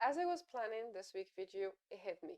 As I was planning this week video, it hit me.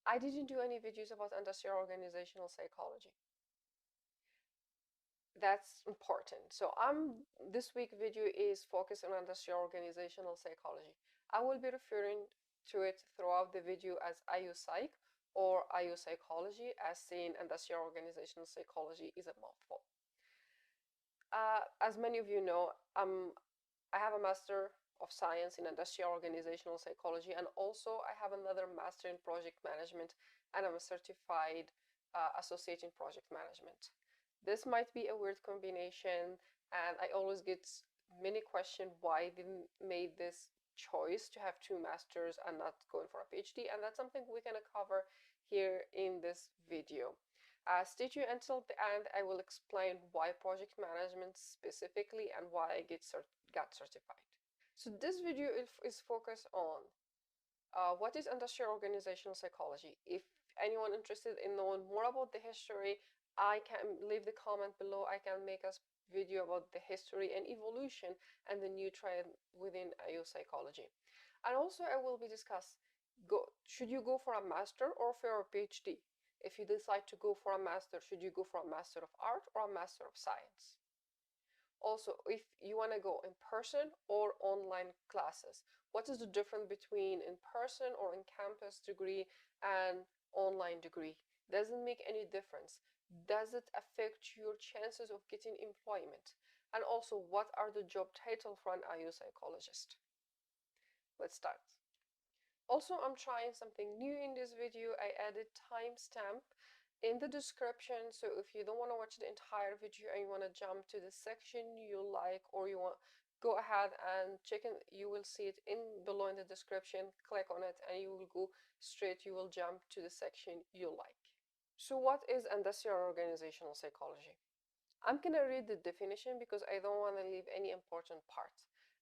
I didn't do any videos about industrial organizational psychology. That's important. So this week video is focused on industrial organizational psychology. I will be referring to it throughout the video as IU Psych or IU Psychology, as saying industrial organizational psychology is a mouthful. As many of you know, I have a Master of Science in Industrial Organizational Psychology, and also I have another Master in Project Management, and I'm a certified associate in Project Management. This might be a weird combination, and I always get many questions why I didn't make this choice to have two masters and not going for a PhD, and that's something we're going to cover here in this video. Stay tuned until the end. I will explain why project management specifically and why I got certified. So this video is focused on what is industrial organizational psychology. If anyone interested in knowing more about the history, I can leave the comment below. I can make a video about the history and evolution and the new trend within IO psychology. And also I will be discuss should you go for a master or for a PhD? If you decide to go for a master, should you go for a master of art or a master of science? Also, if you want to go in person or online classes, what is the difference between in person or in campus degree and online degree? Does it make any difference? Does it affect your chances of getting employment? And also, what are the job titles for an IU psychologist? Let's start. Also, I'm trying something new in this video. I added timestamp in the description, so if you don't want to watch the entire video and you want to jump to the section you like, or you want go ahead and check in, you will see it in below in the description. Click on it and you will go straight, you will jump to the section you like. So what is industrial organizational psychology? I'm gonna read the definition because I don't want to leave any important part.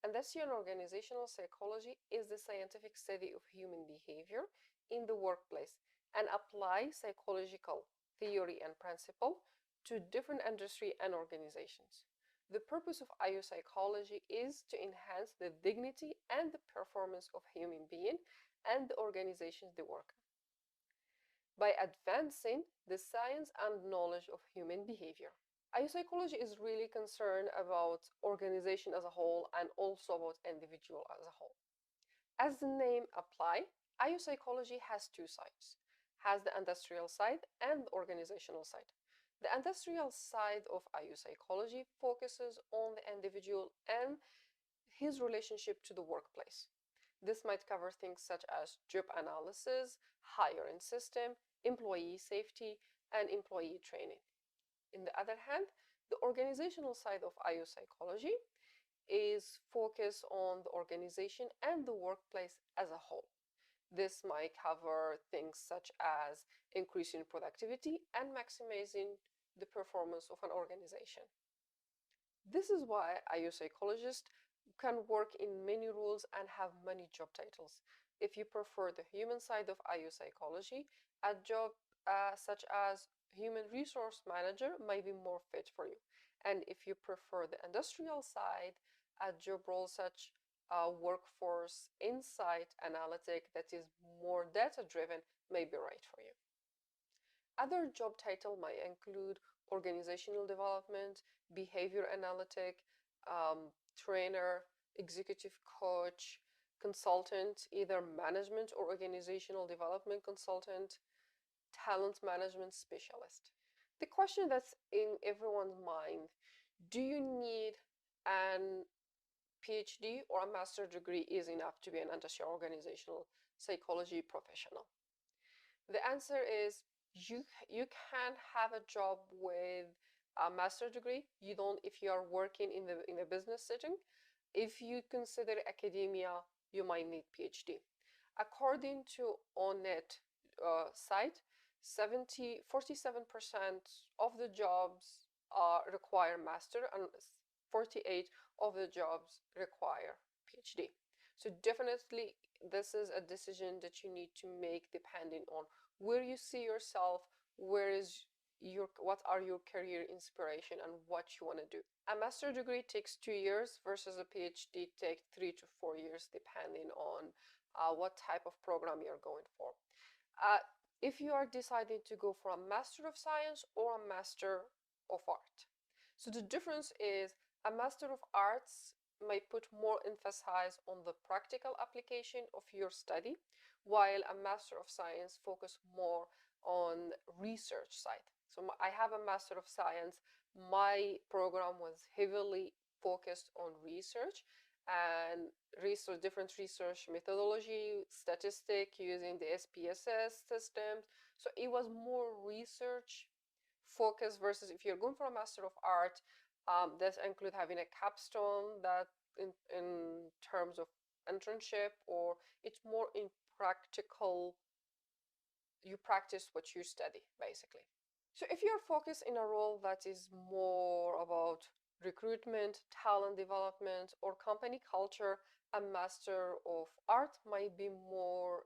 Industrial organizational psychology is the scientific study of human behavior in the workplace and apply psychological theory and principle to different industry and organizations. The purpose of IO psychology is to enhance the dignity and the performance of human being and the organizations they work in by advancing the science and knowledge of human behavior. IO psychology is really concerned about organization as a whole and also about individual as a whole. As the name apply, IO psychology has two sides, has the industrial side and the organizational side. The industrial side of IO psychology focuses on the individual and his relationship to the workplace. This might cover things such as job analysis, hiring system, employee safety, and employee training. In the other hand, the organizational side of IO psychology is focused on the organization and the workplace as a whole. This might cover things such as increasing productivity and maximizing the performance of an organization. This is why IO psychologists can work in many roles and have many job titles. If you prefer the human side of IO psychology, a job such as human resource manager might be more fit for you. And if you prefer the industrial side, a job role such workforce insight analytic that is more data driven may be right for you. Other job titles might include organizational development, behavior analytic, trainer, executive coach, consultant, either management or organizational development consultant, talent management specialist. The question that's in everyone's mind, do you need an PhD or a master's degree is enough to be an industrial organizational psychology professional? The answer is you can have a job with a master's degree. You don't if you are working in the business setting. If you consider academia, you might need PhD. According to ONET site, 47% of the jobs require master and 48 of the jobs require PhD. So definitely this is a decision that you need to make depending on where you see yourself, what are your career inspiration and what you want to do. A master's degree takes 2 years versus a PhD takes 3 to 4 years depending on what type of program you're going for. Uh, if you are deciding to go for a Master of Science or a Master of Art. So the difference is a Master of Arts may put more emphasis on the practical application of your study, while a Master of Science focus more on research side. So I have a Master of Science. My program was heavily focused on research and different research methodology, statistic using the SPSS systems. So it was more research focused versus if you're going for a Master of Art, this include having a capstone that in terms of internship, or it's more in practical, you practice what you study basically. So if you're focused in a role that is more about recruitment, talent development, or company culture, a Master of Art might be more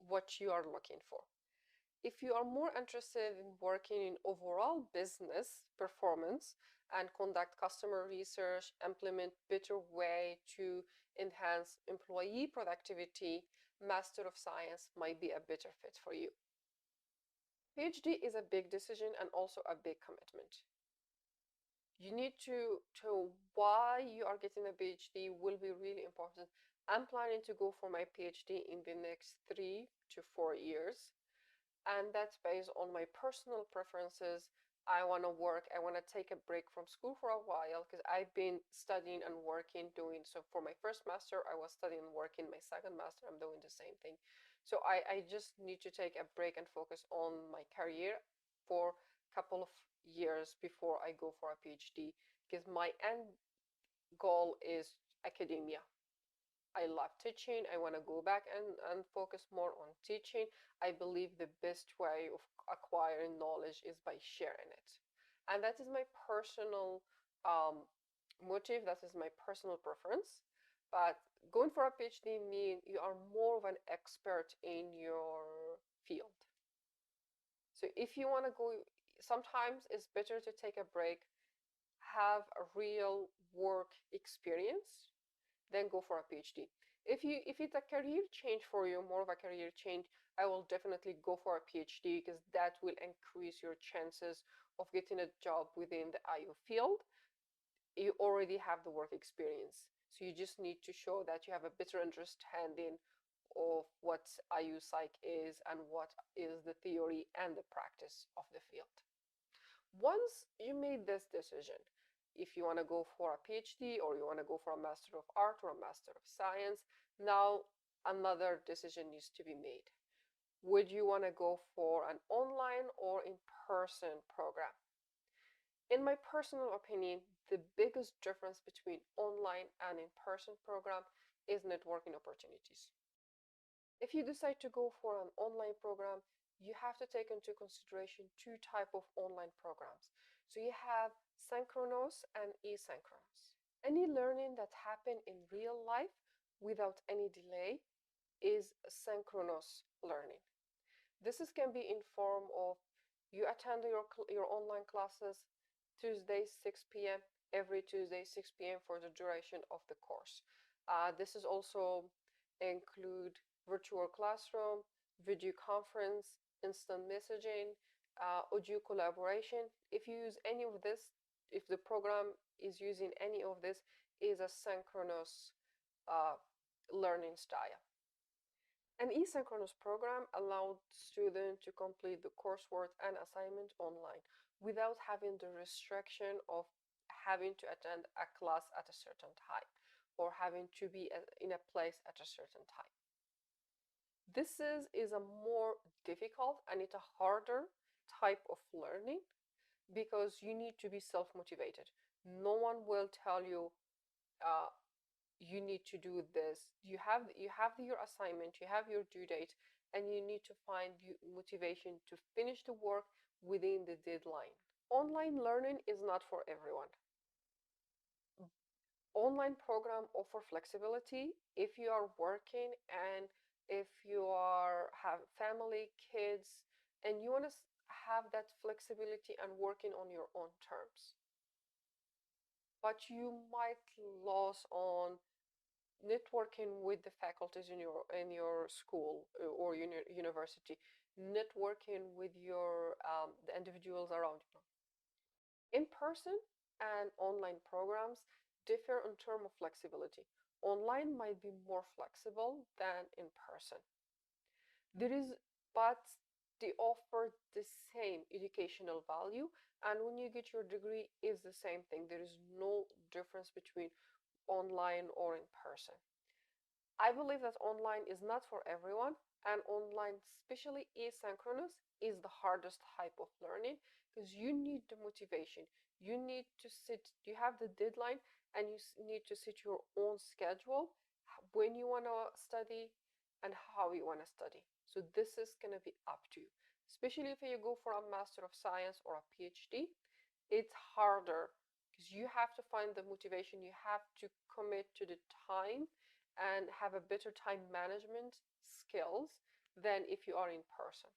what you are looking for. If you are more interested in working in overall business performance and conduct customer research, implement better way to enhance employee productivity, Master of Science might be a better fit for you. PhD is a big decision and also a big commitment. You need to why you are getting a PhD will be really important. I'm planning to go for my PhD in the next 3 to 4 years, and that's based on my personal preferences. I want to work, I want to take a break from school for a while because I've been studying and working doing so. For my first master I was studying and working. My second master I'm doing the same thing. So I just need to take a break and focus on my career for a couple of years before I go for a PhD, because my end goal is academia. I love teaching. I want to go back and focus more on teaching. I believe the best way of acquiring knowledge is by sharing it. And that is my personal motive, that is my personal preference. But going for a PhD means you are more of an expert in your field. So if you want to go, sometimes it's better to take a break, have a real work experience, then go for a PhD. If it's a career change for you, more of a career change, I will definitely go for a PhD because that will increase your chances of getting a job within the IU field. You already have the work experience, so you just need to show that you have a better understanding of what IU Psych is and what is the theory and the practice of the field. Once you made this decision, if you want to go for a PhD or you want to go for a Master of Art or a Master of Science, now another decision needs to be made. Would you want to go for an online or in-person program? In my personal opinion, the biggest difference between online and in-person program is networking opportunities. If you decide to go for an online program, you have to take into consideration two types of online programs. So you have synchronous and asynchronous. Any learning that happens in real life without any delay is synchronous learning. Can be in form of you attend your online classes Tuesday 6 p.m. every Tuesday 6 p.m. for the duration of the course. This is also include virtual classroom, video conference, instant messaging, audio collaboration. If you use any of this, if the program is using any of this, is a synchronous uh, learning style. An asynchronous program allowed students to complete the coursework and assignment online without having the restriction of having to attend a class at a certain time or having to be in a place at a certain time. This is a more difficult and it's a harder type of learning because you need to be self-motivated. No one will tell you uh, you need to do this. You have your assignment, you have your due date, and you need to find motivation to finish the work within the deadline. Online learning is not for everyone. Online program offer flexibility if you are working and if you are have family, kids, and you want to have that flexibility and working on your own terms. But you might lose on networking with the faculties in your school or university, networking with your the individuals around you. In person and online programs differ in terms of flexibility. Online might be more flexible than in person. There is, but they offer the same educational value, and when you get your degree, is the same thing. There is no difference between online or in person. I believe that online is not for everyone, and online, especially asynchronous, is the hardest type of learning because you need the motivation. You need to sit, you have the deadline, and you need to set your own schedule when you want to study and how you want to study. So, this is going to be up to you, especially if you go for a Master of Science or a PhD. It's harder because you have to find the motivation, you have to commit to the time and have a better time management skills than if you are in person.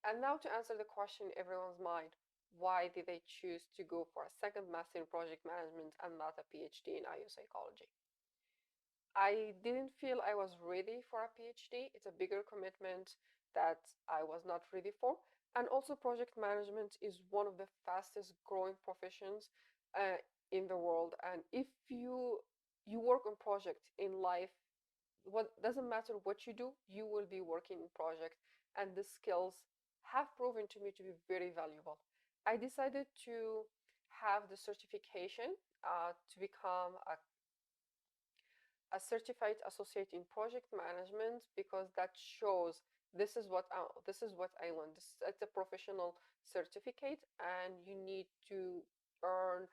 And now to answer the question in everyone's mind, why did they choose to go for a second master in project management and not a PhD in IU psychology? I didn't feel I was ready for a PhD. It's a bigger commitment that I was not ready for. And also, project management is one of the fastest growing professions uh, in the world. And if you work on project in life, what doesn't matter what you do, you will be working in project, and the skills have proven to me to be very valuable. I decided to have the certification to become a certified associate in project management because that shows this is what I learned. It's a professional certificate, and you need to earn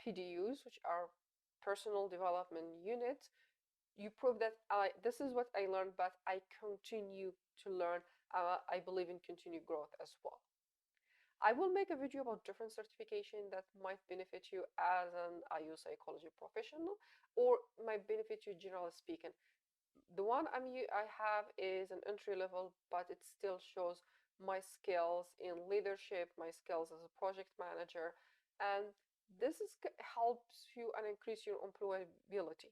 PDUs, which are personal development units. You prove that this is what I learned, but I continue to learn. I believe in continued growth as well. I will make a video about different certification that might benefit you as an IU psychology professional or might benefit you generally speaking. The one I have is an entry level, but it still shows my skills in leadership, my skills as a project manager, and this is helps you and increase your employability.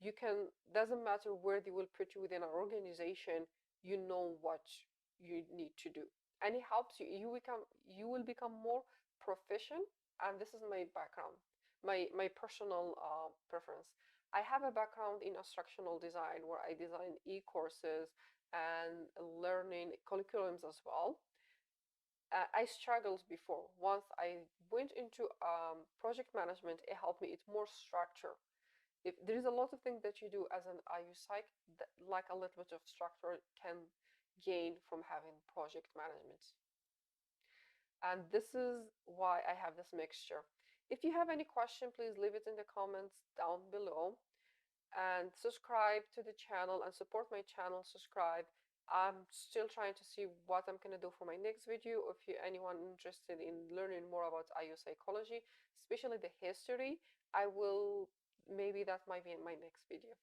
You can, doesn't matter where they will put you within an organization, you know what you need to do, and it helps you. You will become more proficient, and this is my background, my personal preference. I have a background in instructional design where I design e-courses and learning curriculums as well. I struggled before. Once I went into project management, it helped me. It's more structure. If there is a lot of things that you do as an IU psych, that, like a little bit of structure can gain from having project management. And this is why I have this mixture. If you have any question, please leave it in the comments down below and subscribe to the channel and support my channel. Subscribe. I'm still trying to see what I'm going to do for my next video. If you anyone interested in learning more about IU psychology, especially the history, I will, maybe that might be in my next video.